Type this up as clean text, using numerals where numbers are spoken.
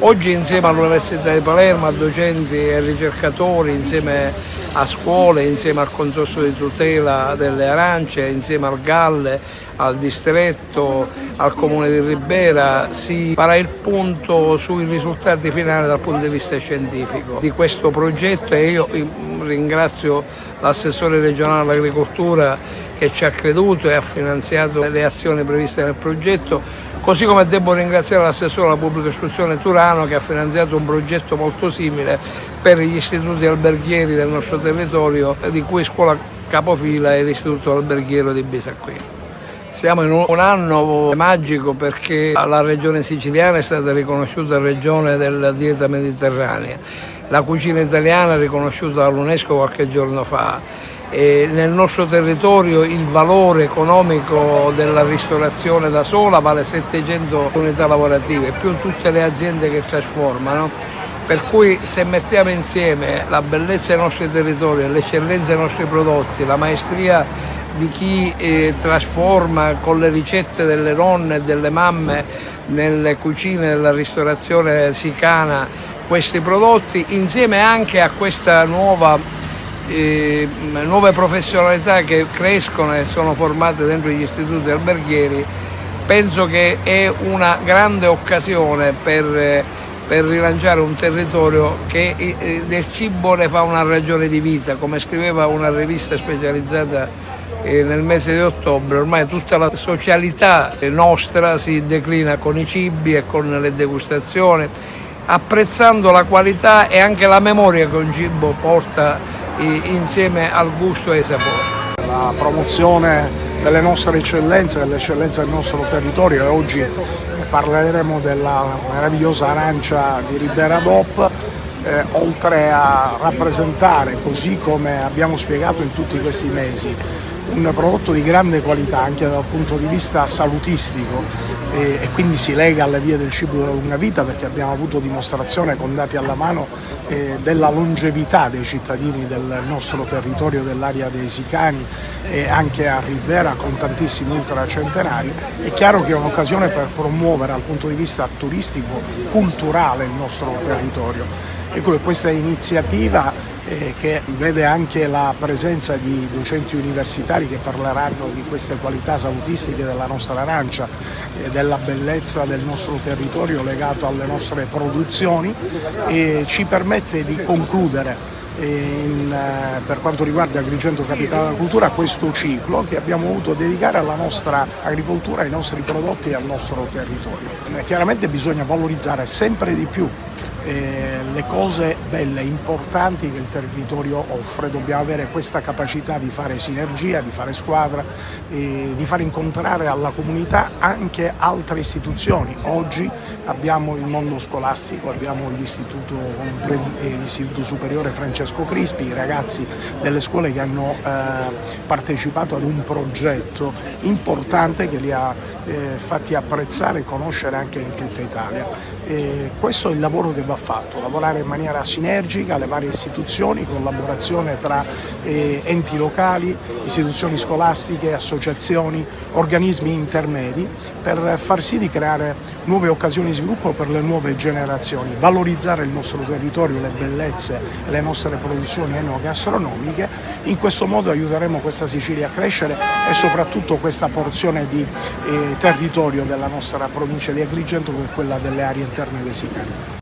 Oggi insieme all'Università di Palermo, a docenti e ricercatori, insieme a scuole, insieme al Consorzio di tutela delle arance, insieme al Galle, al distretto, al Comune di Ribera, si farà il punto sui risultati finali dal punto di vista scientifico di questo progetto e io ringrazio l'assessore regionale all'agricoltura che ci ha creduto e ha finanziato le azioni previste nel progetto, così come devo ringraziare l'assessore alla pubblica istruzione Turano che ha finanziato un progetto molto simile per gli istituti alberghieri del nostro territorio, di cui Scuola Capofila e l'Istituto Alberghiero di Bisacquino. Siamo in un anno magico perché la regione siciliana è stata riconosciuta regione della dieta mediterranea, la cucina italiana è riconosciuta dall'UNESCO qualche giorno fa. E nel nostro territorio il valore economico della ristorazione da sola vale 700 unità lavorative, più tutte le aziende che trasformano. Per cui se mettiamo insieme la bellezza dei nostri territori, l'eccellenza dei nostri prodotti, la maestria di chi trasforma con le ricette delle nonne e delle mamme nelle cucine della ristorazione sicana questi prodotti, insieme anche a questa nuove professionalità che crescono e sono formate dentro gli istituti alberghieri, penso che è una grande occasione per rilanciare un territorio che del cibo ne fa una ragione di vita, come scriveva una rivista specializzata nel mese di ottobre. Ormai tutta la socialità nostra si declina con i cibi e con le degustazioni, apprezzando la qualità e anche la memoria che un cibo porta insieme al gusto e ai sapori. La promozione delle nostre eccellenze, dell'eccellenza del nostro territorio, e oggi parleremo della meravigliosa arancia di Ribera DOP, oltre a rappresentare, così come abbiamo spiegato in tutti questi mesi, un prodotto di grande qualità anche dal punto di vista salutistico e quindi si lega alle vie del cibo della lunga vita, perché abbiamo avuto dimostrazione con dati alla mano della longevità dei cittadini del nostro territorio, dell'area dei Sicani e anche a Ribera con tantissimi ultracentenari. È chiaro che è un'occasione per promuovere dal punto di vista turistico, culturale il nostro territorio. Ecco che questa iniziativa che vede anche la presenza di docenti universitari che parleranno di queste qualità salutistiche della nostra arancia e della bellezza del nostro territorio legato alle nostre produzioni, e ci permette di concludere per quanto riguarda Agrigento Capitale della Cultura questo ciclo che abbiamo voluto dedicare alla nostra agricoltura, ai nostri prodotti e al nostro territorio. Chiaramente bisogna valorizzare sempre di più le cose belle, importanti che il territorio offre. Dobbiamo avere questa capacità di fare sinergia, di fare squadra, di far incontrare alla comunità anche altre istituzioni. Oggi abbiamo il mondo scolastico, abbiamo l'Istituto Superiore Francesco Crispi, i ragazzi delle scuole che hanno partecipato ad un progetto importante che li ha fatti apprezzare e conoscere anche in tutta Italia. Questo è il lavoro che va fatto, lavorare in maniera sinergica, le varie istituzioni, collaborazione tra enti locali, istituzioni scolastiche, associazioni, organismi intermedi, per far sì di creare nuove occasioni di sviluppo per le nuove generazioni, valorizzare il nostro territorio, le bellezze e le nostre produzioni enogastronomiche. In questo modo aiuteremo questa Sicilia a crescere e soprattutto questa porzione di territorio della nostra provincia di Agrigento, che è quella delle aree interne dei Sicani.